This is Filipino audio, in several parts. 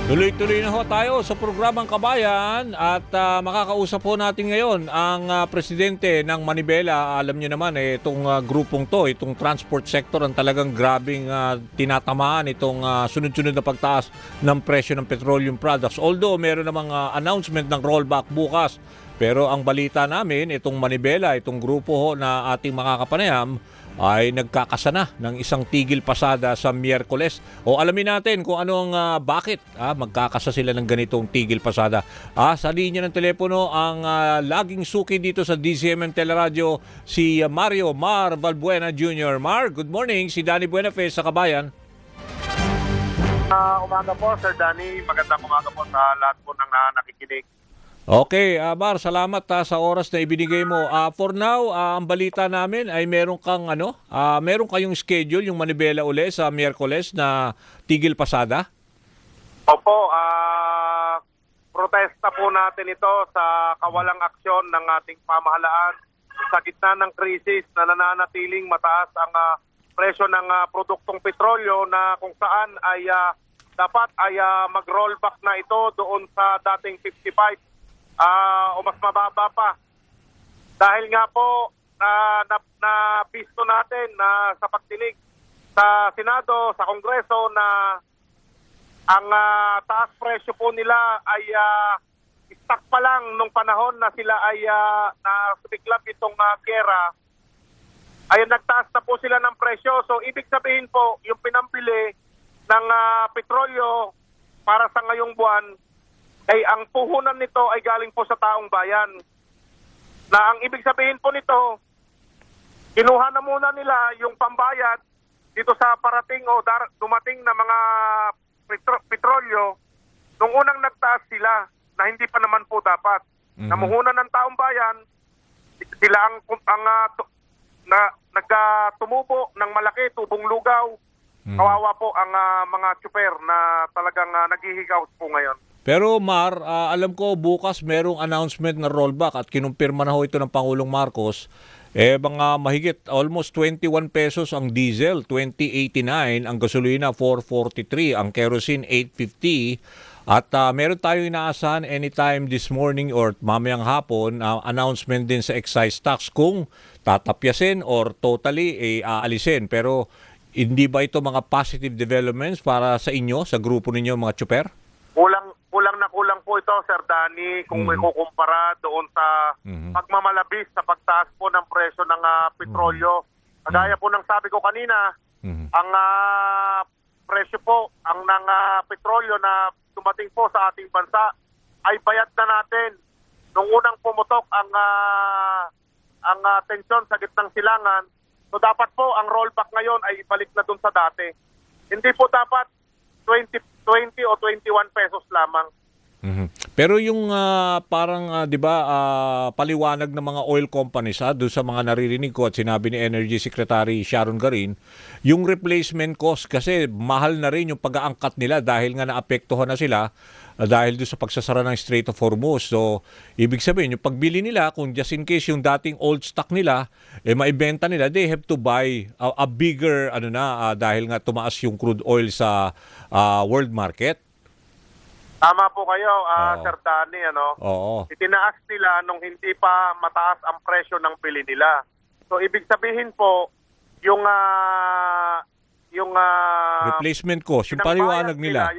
Tuloy-tuloy na ho tayo sa programang Kabayan at makakausap po natin ngayon ang presidente ng Manibela. Alam niyo naman itong grupong to, itong transport sector ang talagang grabing tinatamaan itong sunod-sunod na pagtaas ng presyo ng petroleum products. Although meron namang announcement ng rollback bukas, pero ang balita namin itong Manibela, itong grupo ho na ating makakapanayam ay nagkakasana ng isang tigil pasada sa Miyerkules. O alamin natin kung ano ang bakit magkakasa sila ng ganitong tigil pasada. Sa linya ng telepono ang laging suki dito sa DZMM Teleradio, si Mar Valbuena Jr. Mar, good morning. Si Danny Buenafe sa Kabayan. Umaga po, Sir Danny. Magandang umaga po sa lahat po ng nakikinig. Okay, Mar, salamat sa oras na ibinigay mo. For now, ang balita namin ay meron kayong schedule yung Manibela uli sa Miyerkules na tigil pasada? Opo, protesta po natin ito sa kawalang aksyon ng ating pamahalaan sa gitna ng krisis na nananatiling mataas ang presyo ng produktong petrolyo na kung saan ay dapat ay mag-rollback na ito doon sa dating 55 o mas mababa pa. Dahil nga po na pisto natin na sa pagdinig sa Senado, sa Kongreso na ang taas presyo po nila ay stock pa lang nung panahon na sila ay na sumiklab itong gera, ay nagtaas na po sila ng presyo. So ibig sabihin po, yung pinambili ng petrolyo para sa ngayong buwan ay ang puhunan nito ay galing po sa taong bayan. Na ang ibig sabihin po nito, kinuha na muna nila yung pambayad dito sa parating o dumating na mga petrolyo nung unang nagtaas sila na hindi pa naman po dapat. Namuhunan ng taong bayan, sila ang nagtumubo ng malaki, tubong lugaw. Kawawa po ang mga tsuper na talagang naghihigaw po ngayon. Pero Mar, alam ko bukas merong announcement na rollback at kinumpirma na ho ito ng Pangulong Marcos. Mga mahigit almost 21 pesos ang diesel, 20.89, ang gasolina 4.43, ang kerosene 8.50. At meron tayong inaasahan anytime this morning or mamayang hapon announcement din sa excise tax kung tatapyasin or totally aalisin. Pero hindi ba ito mga positive developments para sa inyo, sa grupo ninyo mga tsuper? Kulang po ito, Sir Danny, kung may kukumpara doon sa pagmamalabis sa pagtaas po ng presyo ng petrolyo. Kagaya po ng sabi ko kanina, ang presyo po ang ng petrolyo na dumating po sa ating bansa ay bayad na natin. Nung unang pumutok ang tensyon sa gitnang silangan, so dapat po ang rollback ngayon ay ibalik na doon sa dati. Hindi po dapat 20 o 21 pesos lamang. Pero yung parang 'di ba paliwanag ng mga oil companies doon sa mga naririnig ko at sinabi ni Energy Secretary Sharon Garin, yung replacement cost kasi mahal na rin yung pag-aangkat nila dahil nga naapektuhan na sila dahil doon sa pagsasara ng Strait of Hormuz. So ibig sabihin yung pagbili nila kung just in case yung dating old stock nila maibenta nila, they have to buy a bigger dahil nga tumaas yung crude oil sa world market. Tama po kayo, Sir Danny, Oo. Itinaas nila nung hindi pa mataas ang presyo ng bili nila. So ibig sabihin po, yung replacement cost, yung paliwanag nila.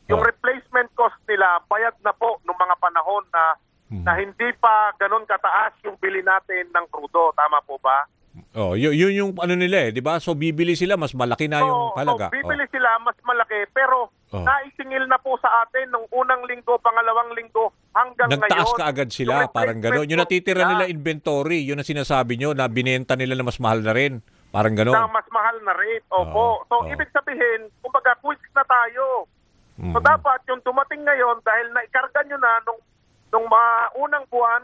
Yung replacement cost nila bayad na po nung mga panahon na hindi pa ganun kataas yung bili natin ng crudo. Tama po ba? Yun yung nila 'di ba? So bibili sila mas malaki na yung halaga. Bibili sila mas malaki pero naisingil na po sa atin nung unang linggo, pangalawang linggo hanggang nagtaas ngayon. ka agad sila, parang gano'n. Yung natitira nila inventory, yun ang sinasabi nyo na binenta nila na mas mahal na rin. Parang gano'n. Na mas mahal na rate. Opo. So ibig sabihin, kumbaga quick na tayo. So dapat yung dumating ngayon dahil naikarga nyo na nung mga unang buwan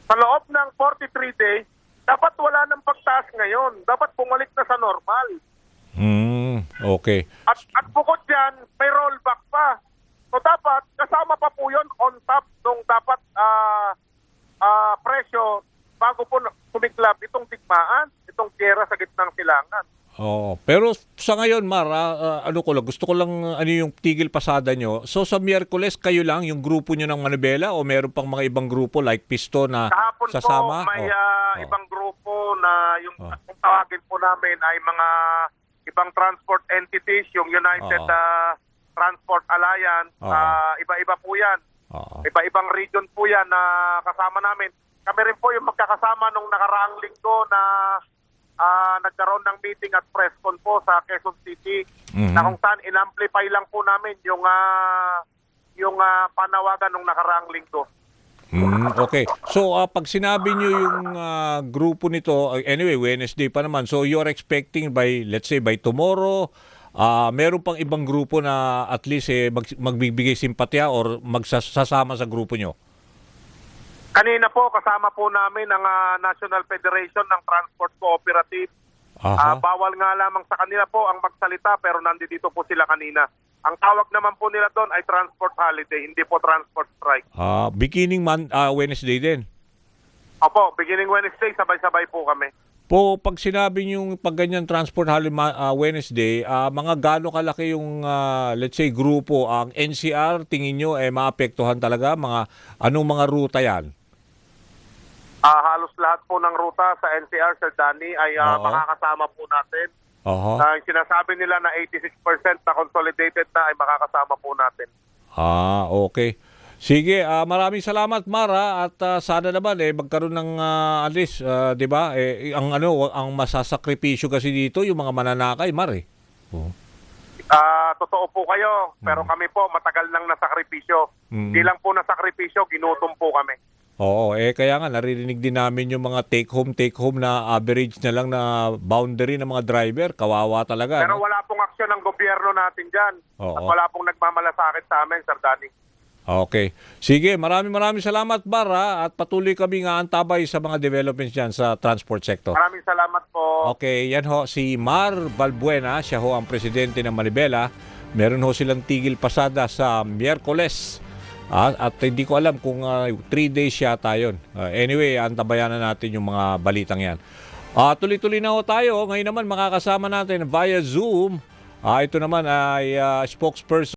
sa loob ng 43 days, dapat wala nang pagtaas ngayon. Dapat bumalik na sa normal. Okay. At bukod dyan, may rollback pa. So dapat, kasama pa po yun on top nung dapat presyo bago po sumiklab itong digmaan, itong gera sa gitnang silangan. Oo. Pero sa ngayon, Mar, gusto ko lang yung tigil pasada nyo. So sa Miyerkules, kayo lang, yung grupo nyo ng Manibela o meron pang mga ibang grupo like Pisto na Kahapon sasama? po may Oh. ibang grupo na yung Oh. kung tawagin po namin ay mga ibang transport entities, yung United Transport Alliance, iba-iba po yan. Oo. Iba-ibang region po yan na kasama namin. Kami rin po yung magkakasama nung nakaraang linggo na nagkaroon ng meeting at press con po sa Quezon City na kung saan in-amplify lang po namin yung panawagan nung nakaraang linggo. Okay. So pag sinabi nyo yung grupo nito, anyway, Wednesday pa naman. So you're expecting by, let's say, by tomorrow, meron pang ibang grupo na at least magbibigay simpatya or magsasama sa grupo nyo? Kanina po, kasama po namin ang National Federation ng Transport Cooperative. Bawal nga lamang sa kanila po ang magsalita pero nandito po sila kanina. Ang tawag naman po nila doon ay transport holiday, hindi po transport strike. Beginning Wednesday din? Opo, beginning Wednesday, sabay-sabay po kami. Pag sinabi nyo pag ganyan transport holiday Wednesday, mga gaano kalaki yung, let's say, grupo, ang NCR, tingin nyo, maapektuhan talaga? Anong mga ruta yan? Halos lahat po ng ruta sa NCR, Sir Danny, ay makakasama po natin. Yung sinasabi nila na 86% na consolidated na ay makakasama po natin. Okay. Sige, maraming salamat, Mara, at sana naman magkaroon ng at least, 'di ba? Ang masasakripisyo kasi dito yung mga mananakay, Mar. Totoo po kayo, pero kami po matagal nang nasakripisyo. Hindi lang po nasakripisyo, ginutom po kami. Oo, kaya nga naririnig din namin yung mga take home na average na lang na boundary ng mga driver. Kawawa talaga. Pero wala pong aksyon ng gobyerno natin dyan. At wala pong nagmamalasakit sa amin, Sir Danny. Okay. Sige, maraming salamat, Bar, at patuloy kami nga antabay sa mga developments dyan sa transport sector. Maraming salamat po. Okay, yan ho, si Mar Balbuena, siya ho ang presidente ng Manibela. Meron ho silang tigil pasada sa Miyerkules. At hindi ko alam kung 3 days yata yun. Anyway, antabayan na natin yung mga balitang yan. Tuloy-tuloy na ho tayo. Ngayon naman makakasama natin via Zoom. Ito naman ay spokesperson